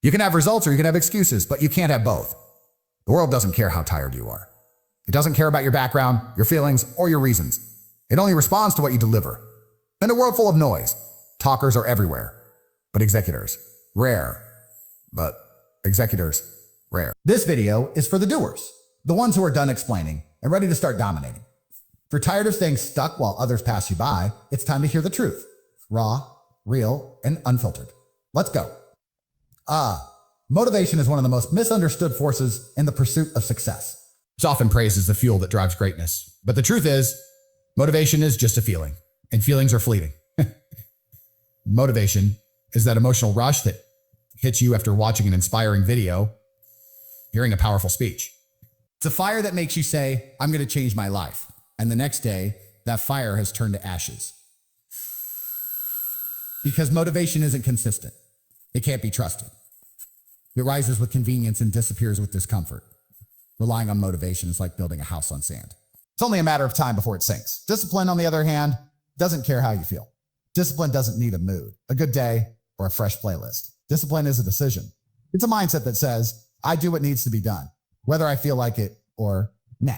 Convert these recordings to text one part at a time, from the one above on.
You can have results or you can have excuses, but you can't have both. The world doesn't care how tired you are. It doesn't care about your background, your feelings, or your reasons. It only responds to what you deliver. In a world full of noise, talkers are everywhere, but executors, rare. But executors, rare. This video is for the doers, the ones who are done explaining and ready to start dominating. If you're tired of staying stuck while others pass you by, it's time to hear the truth. Raw, real, and unfiltered. Let's go. Motivation is one of the most misunderstood forces in the pursuit of success. It's often praised as the fuel that drives greatness. But the truth is, motivation is just a feeling, and feelings are fleeting. Motivation is that emotional rush that hits you after watching an inspiring video, hearing a powerful speech. It's a fire that makes you say, I'm going to change my life. And the next day, that fire has turned to ashes. Because motivation isn't consistent. It can't be trusted. It rises with convenience and disappears with discomfort. Relying on motivation is like building a house on sand. It's only a matter of time before it sinks. Discipline, on the other hand, doesn't care how you feel. Discipline doesn't need a mood, a good day, or a fresh playlist. Discipline is a decision. It's a mindset that says, I do what needs to be done, whether I feel like it or nah.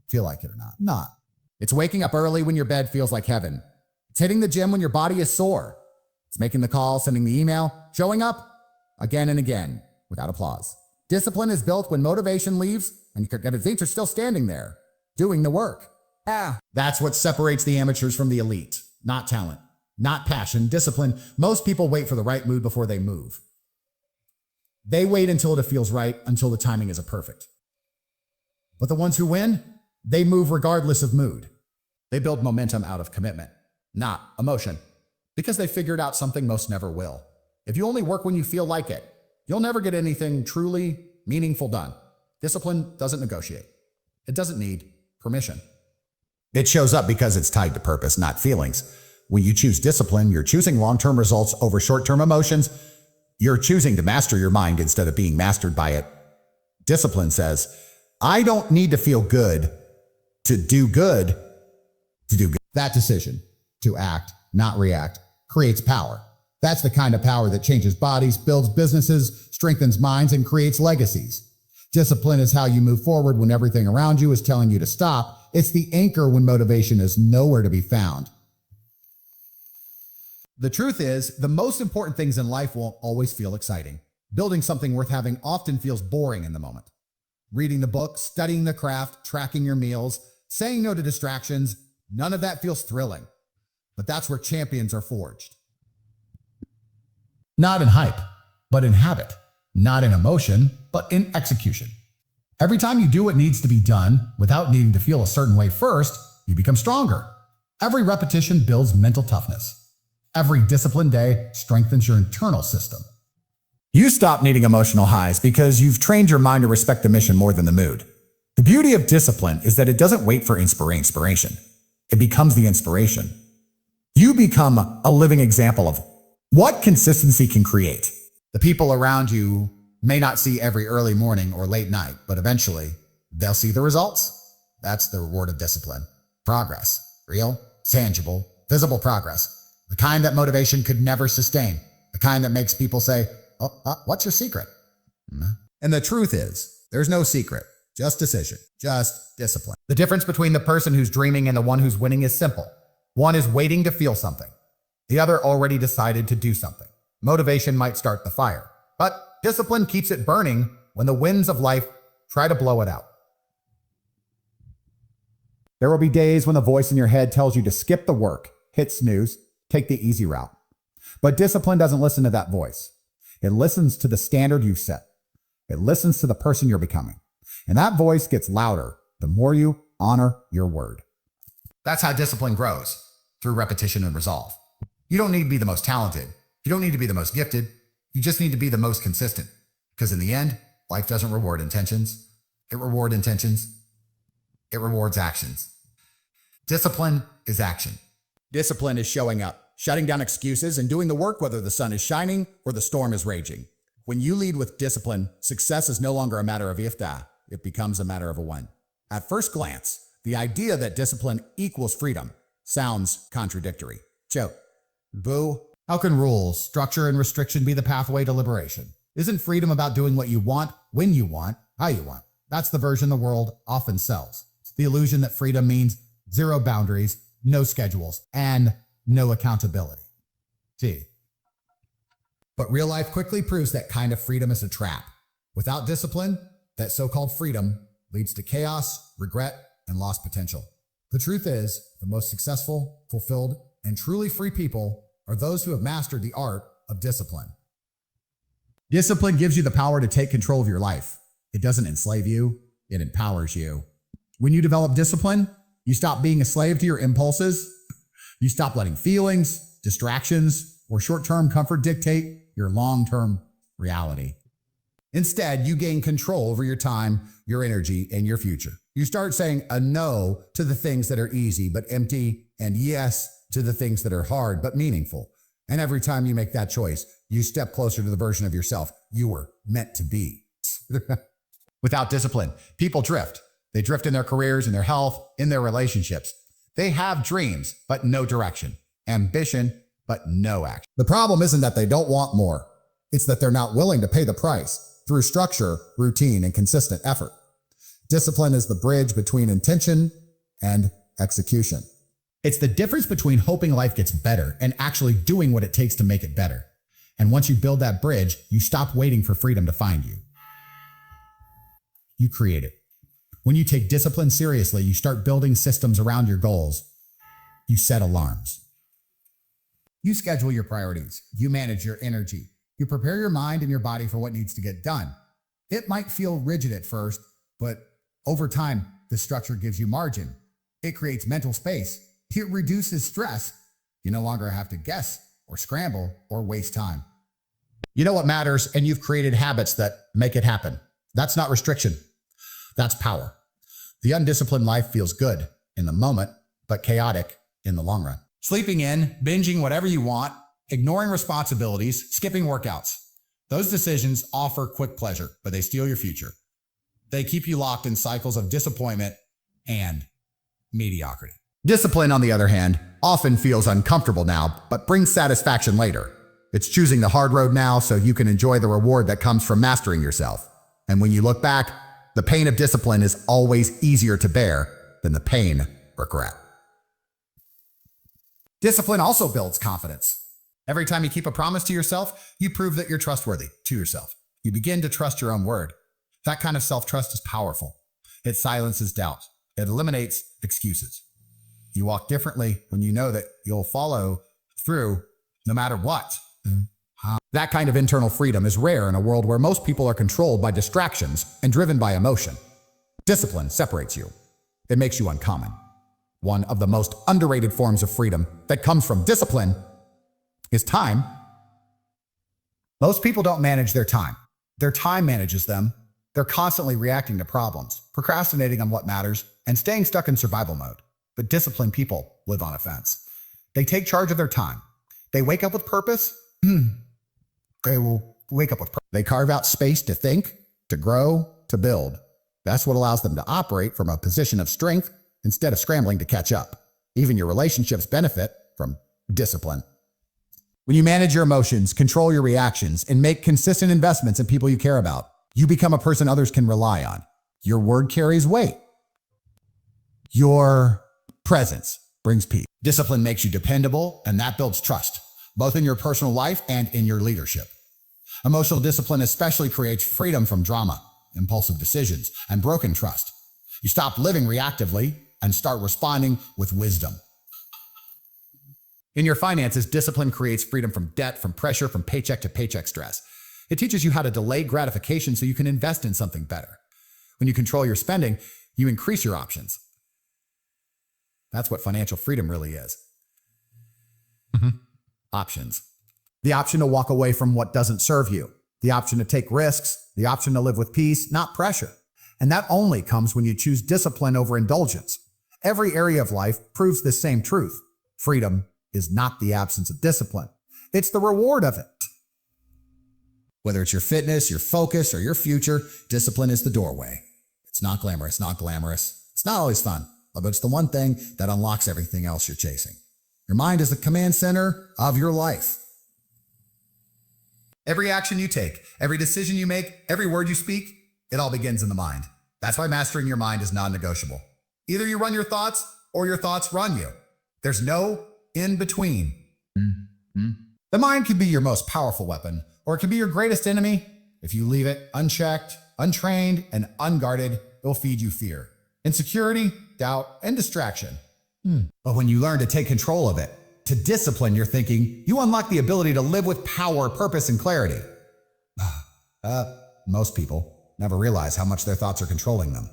Feel like it or not. Not. It's waking up early when your bed feels like heaven. It's hitting the gym when your body is sore. It's making the call, sending the email, showing up again and again without applause. Discipline is built when motivation leaves and your feet are still standing there, doing the work. That's what separates the amateurs from the elite. Not talent, not passion, discipline. Most people wait for the right mood before they move. They wait until it feels right, until the timing is perfect. But the ones who win, they move regardless of mood. They build momentum out of commitment, not emotion, because they figured out something most never will. If you only work when you feel like it, you'll never get anything truly meaningful done. Discipline doesn't negotiate. It doesn't need permission. It shows up because it's tied to purpose, not feelings. When you choose discipline, you're choosing long-term results over short-term emotions. You're choosing to master your mind instead of being mastered by it. Discipline says, I don't need to feel good to do good. That decision, to act, not react, creates power. That's the kind of power that changes bodies, builds businesses, strengthens minds, and creates legacies. Discipline is how you move forward when everything around you is telling you to stop. It's the anchor when motivation is nowhere to be found. The truth is, the most important things in life won't always feel exciting. Building something worth having often feels boring in the moment. Reading the book, studying the craft, tracking your meals, saying no to distractions, none of that feels thrilling. But that's where champions are forged. Not in hype, but in habit. Not in emotion, but in execution. Every time you do what needs to be done without needing to feel a certain way first, you become stronger. Every repetition builds mental toughness. Every disciplined day strengthens your internal system. You stop needing emotional highs because you've trained your mind to respect the mission more than the mood. The beauty of discipline is that it doesn't wait for inspiration. It becomes the inspiration. You become a living example of what consistency can create. The people around you may not see every early morning or late night, but eventually they'll see the results. That's the reward of discipline. Progress. Real, tangible, visible progress. The kind that motivation could never sustain. The kind that makes people say, what's your secret? And the truth is, there's no secret. Just decision. Just discipline. The difference between the person who's dreaming and the one who's winning is simple. One is waiting to feel something. The other already decided to do something. Motivation might start the fire, but discipline keeps it burning when the winds of life try to blow it out. There will be days when the voice in your head tells you to skip the work, hit snooze, take the easy route. But discipline doesn't listen to that voice. It listens to the standard you've set. It listens to the person you're becoming. And that voice gets louder the more you honor your word. That's how discipline grows, through repetition and resolve. You don't need to be the most talented. You don't need to be the most gifted. You just need to be the most consistent. Because in the end, life doesn't reward intentions. It rewards intentions. It rewards actions. Discipline is action. Discipline is showing up, shutting down excuses, and doing the work whether the sun is shining or the storm is raging. When you lead with discipline, success is no longer a matter of if-da. It becomes a matter of a when. At first glance, the idea that discipline equals freedom sounds contradictory. Joke. Boo. How can rules, structure, and restriction be the pathway to liberation? Isn't freedom about doing what you want, when you want, how you want? That's the version the world often sells. It's the illusion that freedom means zero boundaries, no schedules, and no accountability. Gee. But real life quickly proves that kind of freedom is a trap. Without discipline, that so-called freedom leads to chaos, regret, and lost potential. The truth is, the most successful, fulfilled, and truly free people are those who have mastered the art of discipline. Discipline gives you the power to take control of your life. It doesn't enslave you, it empowers you. When you develop discipline, you stop being a slave to your impulses. You stop letting feelings, distractions, or short-term comfort dictate your long-term reality. Instead, you gain control over your time, your energy, and your future. You start saying a no to the things that are easy but empty, and yes to the things that are hard but meaningful. And every time you make that choice, you step closer to the version of yourself you were meant to be. Without discipline, people drift. They drift in their careers, in their health, in their relationships. They have dreams, but no direction. Ambition, but no action. The problem isn't that they don't want more. It's that they're not willing to pay the price through structure, routine, and consistent effort. Discipline is the bridge between intention and execution. It's the difference between hoping life gets better and actually doing what it takes to make it better. And once you build that bridge, you stop waiting for freedom to find you. You create it. When you take discipline seriously, you start building systems around your goals. You set alarms. You schedule your priorities. You manage your energy. You prepare your mind and your body for what needs to get done. It might feel rigid at first, but over time, the structure gives you margin. It creates mental space. It reduces stress. You no longer have to guess or scramble or waste time. You know what matters, and you've created habits that make it happen. That's not restriction. That's power. The undisciplined life feels good in the moment, but chaotic in the long run. Sleeping in, binging whatever you want, ignoring responsibilities, skipping workouts. Those decisions offer quick pleasure, but they steal your future. They keep you locked in cycles of disappointment and mediocrity. Discipline, on the other hand, often feels uncomfortable now, but brings satisfaction later. It's choosing the hard road now so you can enjoy the reward that comes from mastering yourself. And when you look back, the pain of discipline is always easier to bear than the pain of regret. Discipline also builds confidence. Every time you keep a promise to yourself, you prove that you're trustworthy to yourself. You begin to trust your own word. That kind of self-trust is powerful. It silences doubt. It eliminates excuses. You walk differently when you know that you'll follow through no matter what. That kind of internal freedom is rare in a world where most people are controlled by distractions and driven by emotion. Discipline separates you. It makes you uncommon. One of the most underrated forms of freedom that comes from discipline is time. Most people don't manage their time. Their time manages them. They're constantly reacting to problems, procrastinating on what matters, and staying stuck in survival mode. But disciplined people live on offense. They take charge of their time. They wake up with purpose. They will wake up with purpose. They carve out space to think, to grow, to build. That's what allows them to operate from a position of strength instead of scrambling to catch up. Even your relationships benefit from discipline. When you manage your emotions, control your reactions, and make consistent investments in people you care about, you become a person others can rely on. Your word carries weight. Your presence brings peace. Discipline makes you dependable, and that builds trust, both in your personal life and in your leadership. Emotional discipline especially creates freedom from drama, impulsive decisions, and broken trust. You stop living reactively and start responding with wisdom. In your finances, discipline creates freedom from debt, from pressure, from paycheck to paycheck stress. It teaches you how to delay gratification so you can invest in something better. When you control your spending, you increase your options. That's what financial freedom really is. Options. The option to walk away from what doesn't serve you. The option to take risks. The option to live with peace, not pressure. And that only comes when you choose discipline over indulgence. Every area of life proves this same truth. Freedom is not the absence of discipline. It's the reward of it. Whether it's your fitness, your focus, or your future, discipline is the doorway. It's not glamorous, not glamorous. It's not always fun, but it's the one thing that unlocks everything else you're chasing. Your mind is the command center of your life. Every action you take, every decision you make, every word you speak, it all begins in the mind. That's why mastering your mind is non-negotiable. Either you run your thoughts or your thoughts run you. There's no in between. The mind can be your most powerful weapon, or it can be your greatest enemy. If you leave it unchecked, untrained, and unguarded, it will feed you fear, insecurity, doubt, and distraction. But when you learn to take control of it, to discipline your thinking, you unlock the ability to live with power, purpose, and clarity. Most people never realize how much their thoughts are controlling them.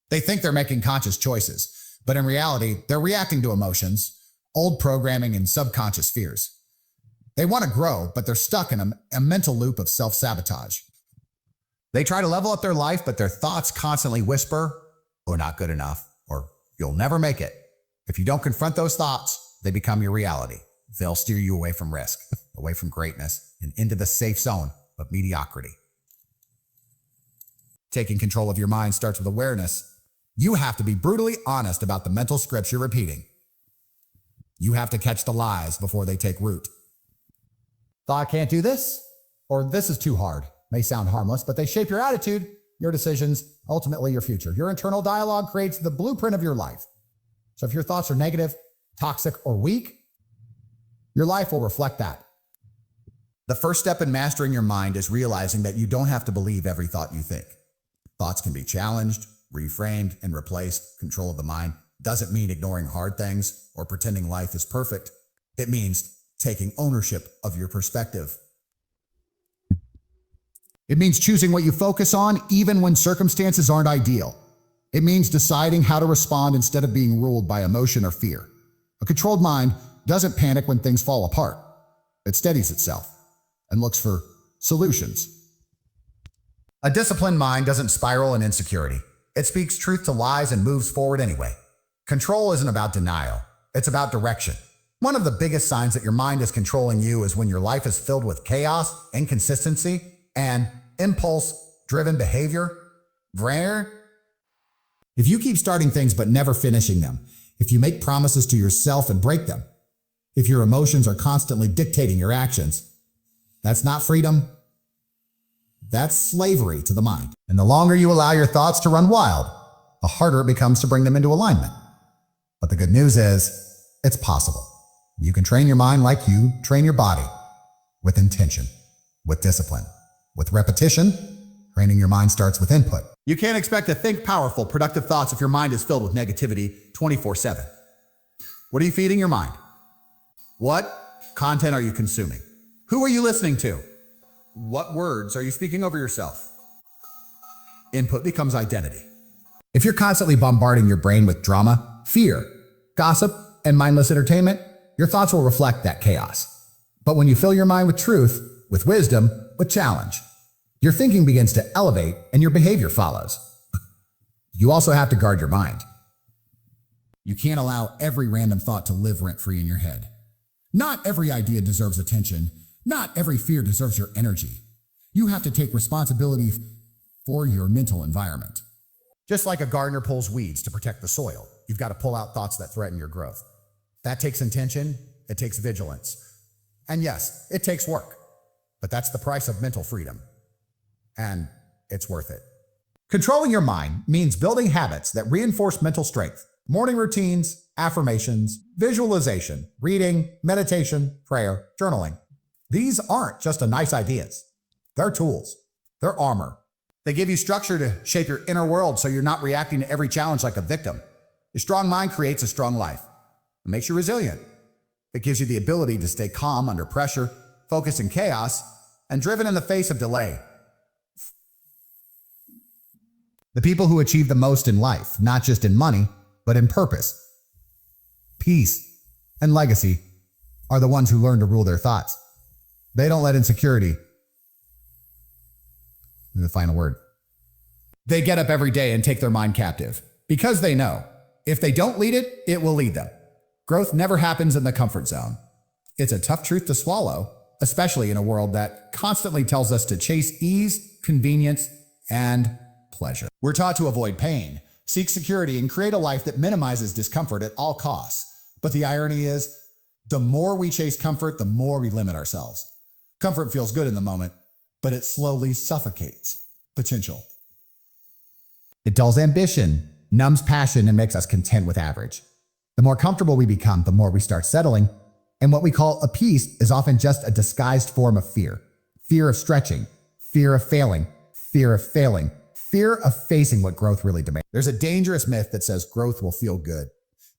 They think they're making conscious choices, but in reality, they're reacting to emotions, old programming, and subconscious fears. They want to grow, but they're stuck in a mental loop of self-sabotage. They try to level up their life, but their thoughts constantly whisper, "You're not good enough," or "You'll never make it." If you don't confront those thoughts, they become your reality. They'll steer you away from risk, away from greatness, and into the safe zone of mediocrity. Taking control of your mind starts with awareness. You have to be brutally honest about the mental scripts you're repeating. You have to catch the lies before they take root. "Thought I can't do this," or "this is too hard," may sound harmless, but they shape your attitude, your decisions, ultimately your future. Your internal dialogue creates the blueprint of your life. So if your thoughts are negative, toxic, or weak, your life will reflect that. The first step in mastering your mind is realizing that you don't have to believe every thought you think. Thoughts can be challenged, reframed, and replaced. Control of the mind doesn't mean ignoring hard things or pretending life is perfect. It means taking ownership of your perspective. It means choosing what you focus on even when circumstances aren't ideal. It means deciding how to respond instead of being ruled by emotion or fear. A controlled mind doesn't panic when things fall apart. It steadies itself and looks for solutions. A disciplined mind doesn't spiral in insecurity. It speaks truth to lies and moves forward anyway. Control isn't about denial. It's about direction. One of the biggest signs that your mind is controlling you is when your life is filled with chaos, inconsistency, and impulse-driven behavior. If you keep starting things but never finishing them, if you make promises to yourself and break them, if your emotions are constantly dictating your actions, that's not freedom. That's slavery to the mind. And the longer you allow your thoughts to run wild, the harder it becomes to bring them into alignment. But the good news is, it's possible. You can train your mind like you train your body, with intention, with discipline, with repetition. Training your mind starts with input. You can't expect to think powerful, productive thoughts if your mind is filled with negativity 24/7. What are you feeding your mind? What content are you consuming? Who are you listening to? What words are you speaking over yourself? Input becomes identity. If you're constantly bombarding your brain with drama, fear, gossip, and mindless entertainment, your thoughts will reflect that chaos. But when you fill your mind with truth, with wisdom, with challenge, your thinking begins to elevate and your behavior follows. You also have to guard your mind. You can't allow every random thought to live rent-free in your head. Not every idea deserves attention. Not every fear deserves your energy. You have to take responsibility for your mental environment. Just like a gardener pulls weeds to protect the soil, you've got to pull out thoughts that threaten your growth. That takes intention, it takes vigilance. And yes, it takes work, but that's the price of mental freedom. And it's worth it. Controlling your mind means building habits that reinforce mental strength. Morning routines, affirmations, visualization, reading, meditation, prayer, journaling. These aren't just nice ideas. They're tools. They're armor. They give you structure to shape your inner world so you're not reacting to every challenge like a victim. A strong mind creates a strong life. It makes you resilient. It gives you the ability to stay calm under pressure, focused in chaos, and driven in the face of delay. The people who achieve the most in life, not just in money, but in purpose, peace, and legacy, are the ones who learn to rule their thoughts. They don't let insecurity be the final word. They get up every day and take their mind captive because they know if they don't lead it, it will lead them. Growth never happens in the comfort zone. It's a tough truth to swallow, especially in a world that constantly tells us to chase ease, convenience, and pleasure. We're taught to avoid pain, seek security, and create a life that minimizes discomfort at all costs. But the irony is, the more we chase comfort, the more we limit ourselves. Comfort feels good in the moment, but it slowly suffocates potential. It dulls ambition, numbs passion, and makes us content with average. The more comfortable we become, the more we start settling, and what we call a peace is often just a disguised form of fear. Fear of stretching, fear of failing, fear of failing, fear of facing what growth really demands. There's a dangerous myth that says growth will feel good,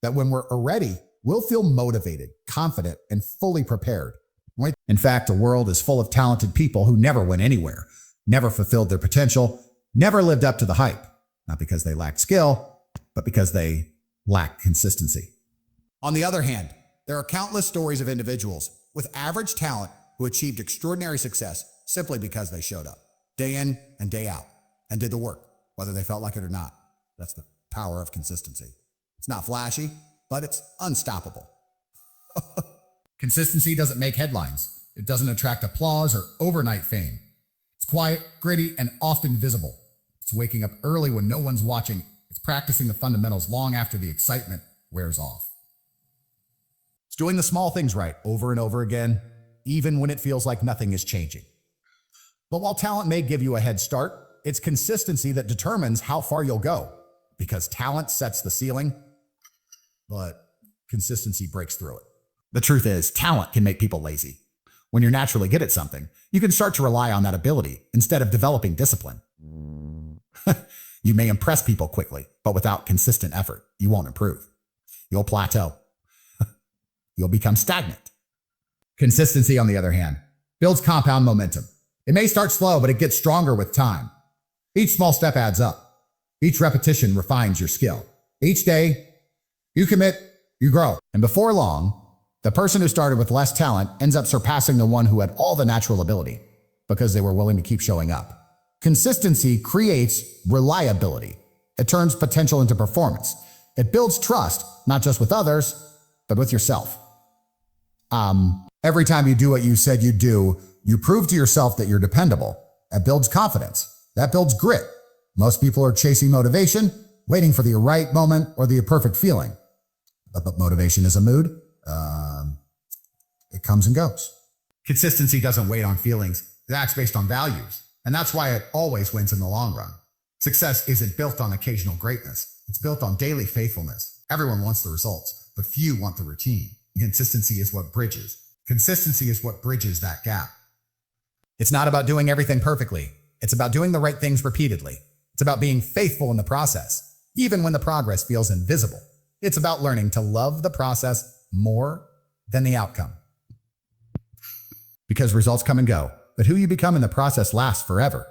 that when we're ready, we'll feel motivated, confident, and fully prepared. In fact, the world is full of talented people who never went anywhere, never fulfilled their potential, never lived up to the hype, not because they lacked skill, but because they lacked consistency. On the other hand, there are countless stories of individuals with average talent who achieved extraordinary success simply because they showed up, day in and day out, and did the work, whether they felt like it or not. That's the power of consistency. It's not flashy, but it's unstoppable. Consistency doesn't make headlines. It doesn't attract applause or overnight fame. It's quiet, gritty, and often visible. It's waking up early when no one's watching. It's practicing the fundamentals long after the excitement wears off. It's doing the small things right over and over again, even when it feels like nothing is changing. But while talent may give you a head start, it's consistency that determines how far you'll go, because talent sets the ceiling, but consistency breaks through it. The truth is, talent can make people lazy. When you're naturally good at something, you can start to rely on that ability instead of developing discipline. You may impress people quickly, but without consistent effort, you won't improve. You'll plateau. You'll become stagnant. Consistency, on the other hand, builds compound momentum. It may start slow, but it gets stronger with time. Each small step adds up. Each repetition refines your skill. Each day, you commit, you grow. And before long, the person who started with less talent ends up surpassing the one who had all the natural ability because they were willing to keep showing up. Consistency creates reliability. It turns potential into performance. It builds trust, not just with others, but with yourself. Every time you do what you said you'd do, you prove to yourself that you're dependable. That builds confidence. That builds grit. Most people are chasing motivation, waiting for the right moment or the perfect feeling. But motivation is a mood. It comes and goes. Consistency doesn't wait on feelings. It acts based on values. And that's why it always wins in the long run. Success isn't built on occasional greatness. It's built on daily faithfulness. Everyone wants the results, but few want the routine. Consistency is what bridges. Consistency is what bridges that gap. It's not about doing everything perfectly. It's about doing the right things repeatedly. It's about being faithful in the process, even when the progress feels invisible. It's about learning to love the process more than the outcome. Because results come and go, but who you become in the process lasts forever.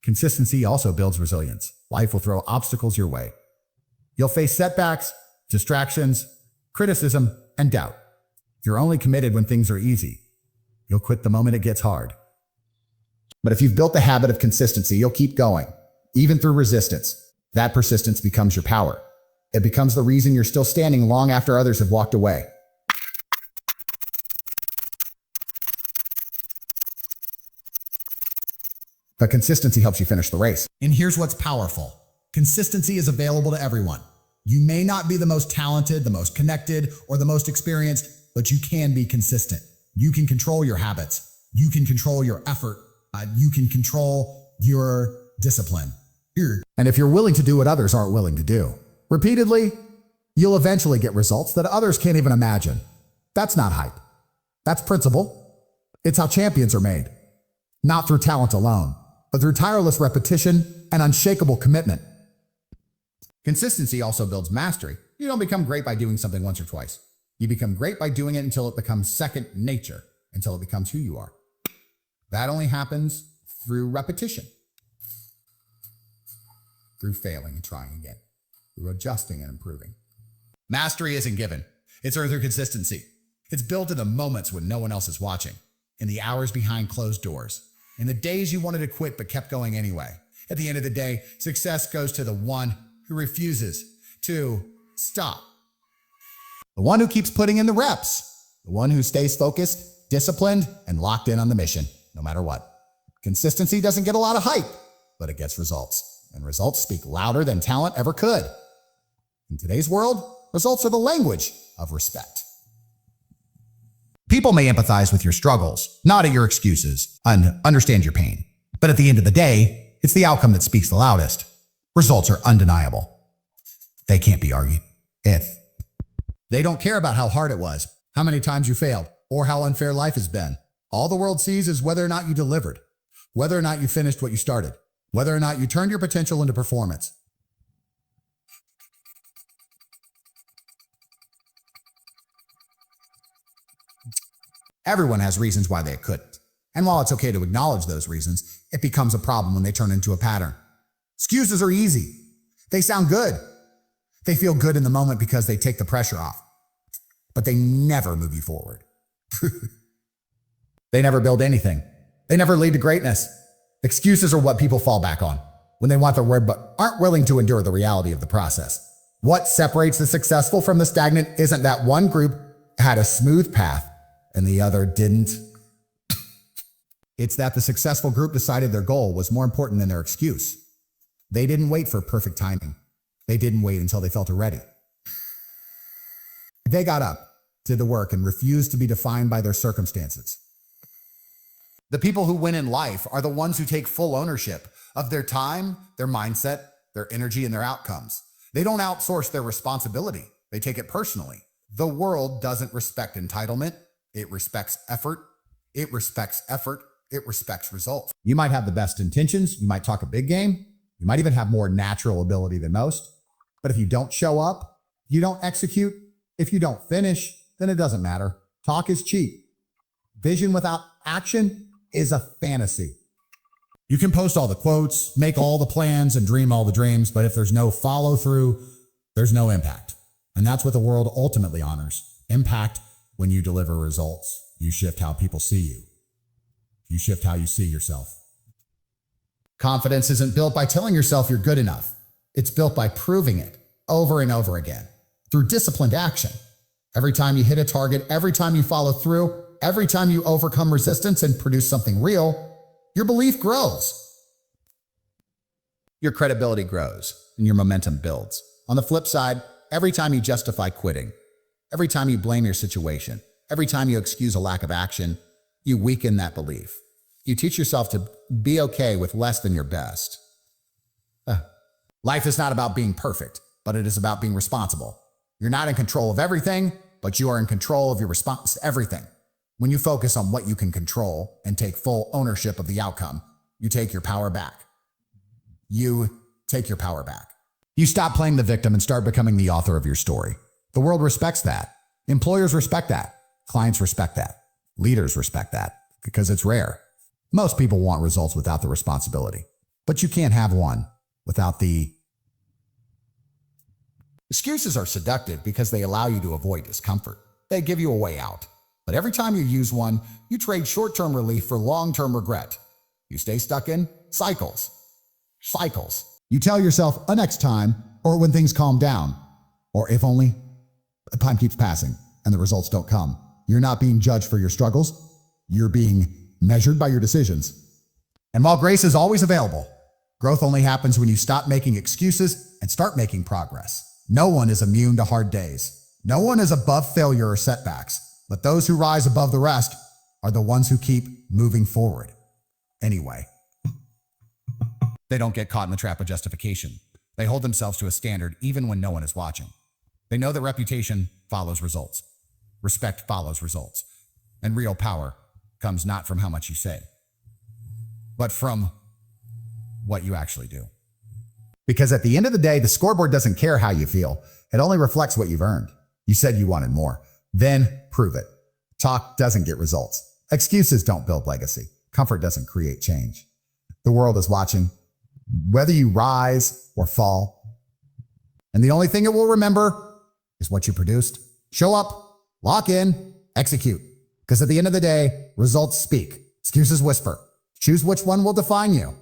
Consistency also builds resilience. Life will throw obstacles your way. You'll face setbacks, distractions, criticism, and doubt. You're only committed when things are easy. You'll quit the moment it gets hard. But if you've built the habit of consistency, you'll keep going, even through resistance. That persistence becomes your power. It becomes the reason you're still standing long after others have walked away. But consistency helps you finish the race. And here's what's powerful. Consistency is available to everyone. You may not be the most talented, the most connected, or the most experienced, but you can be consistent. You can control your habits. You can control your effort. You can control your discipline. And if you're willing to do what others aren't willing to do, repeatedly, you'll eventually get results that others can't even imagine. That's not hype. That's principle. It's how champions are made. Not through talent alone, but through tireless repetition and unshakable commitment. Consistency also builds mastery. You don't become great by doing something once or twice. You become great by doing it until it becomes second nature, until it becomes who you are. That only happens through repetition, through failing and trying again, through adjusting and improving. Mastery isn't given. It's earned through consistency. It's built in the moments when no one else is watching, in the hours behind closed doors, in the days you wanted to quit but kept going anyway. At the end of the day, success goes to the one who refuses to stop. The one who keeps putting in the reps. The one who stays focused, disciplined, and locked in on the mission, no matter what. Consistency doesn't get a lot of hype, but it gets results. And results speak louder than talent ever could. In today's world, results are the language of respect. People may empathize with your struggles, not at your excuses, and understand your pain. But at the end of the day, it's the outcome that speaks the loudest. Results are undeniable. They can't be argued. They don't care about how hard it was, how many times you failed, or how unfair life has been. All the world sees is whether or not you delivered, whether or not you finished what you started, whether or not you turned your potential into performance. Everyone has reasons why they couldn't. And while it's okay to acknowledge those reasons, it becomes a problem when they turn into a pattern. Excuses are easy. They sound good. They feel good in the moment because they take the pressure off. But they never move you forward. They never build anything. They never lead to greatness. Excuses are what people fall back on when they want the word but aren't willing to endure the reality of the process. What separates the successful from the stagnant isn't that one group had a smooth path and the other didn't. It's that the successful group decided their goal was more important than their excuse. They didn't wait for perfect timing. They didn't wait until they felt ready. They got up, did the work, and refused to be defined by their circumstances. The people who win in life are the ones who take full ownership of their time, their mindset, their energy, and their outcomes. They don't outsource their responsibility. They take it personally. The world doesn't respect entitlement. It respects effort. It respects effort. It respects results. You might have the best intentions. You might talk a big game. You might even have more natural ability than most. But if you don't show up, you don't execute, if you don't finish, then it doesn't matter. Talk is cheap. Vision without action is a fantasy. You can post all the quotes, make all the plans, and dream all the dreams, but if there's no follow through, there's no impact. And that's what the world ultimately honors. Impact. When you deliver results, you shift how people see you. You shift how you see yourself. Confidence isn't built by telling yourself you're good enough. It's built by proving it over and over again through disciplined action. Every time you hit a target, every time you follow through, every time you overcome resistance and produce something real, your belief grows. Your credibility grows and your momentum builds. On the flip side, every time you justify quitting, every time you blame your situation, every time you excuse a lack of action, you weaken that belief. You teach yourself to be okay with less than your best. Life is not about being perfect, but it is about being responsible. You're not in control of everything, but you are in control of your response to everything. When you focus on what you can control and take full ownership of the outcome, you take your power back. You take your power back. You stop playing the victim and start becoming the author of your story. The world respects that. Employers respect that. Clients respect that. Leaders respect that because it's rare. Most people want results without the responsibility, but you can't have one without the... Excuses are seductive because they allow you to avoid discomfort. They give you a way out. But every time you use one, you trade short-term relief for long-term regret. You stay stuck in cycles. You tell yourself a next time, or when things calm down, or if only. Time keeps passing and the results don't come. You're not being judged for your struggles. You're being measured by your decisions. And while grace is always available, growth only happens when you stop making excuses and start making progress. No one is immune to hard days. No one is above failure or setbacks, but those who rise above the rest are the ones who keep moving forward. Anyway, they don't get caught in the trap of justification. They hold themselves to a standard even when no one is watching. They know that reputation follows results. Respect follows results. And real power comes not from how much you say, but from what you actually do. Because at the end of the day, the scoreboard doesn't care how you feel. It only reflects what you've earned. You said you wanted more. Then prove it. Talk doesn't get results. Excuses don't build legacy. Comfort doesn't create change. The world is watching, whether you rise or fall. And the only thing it will remember is what you produced. Show up, lock in, execute. Because at the end of the day, results speak. Excuses whisper. Choose which one will define you.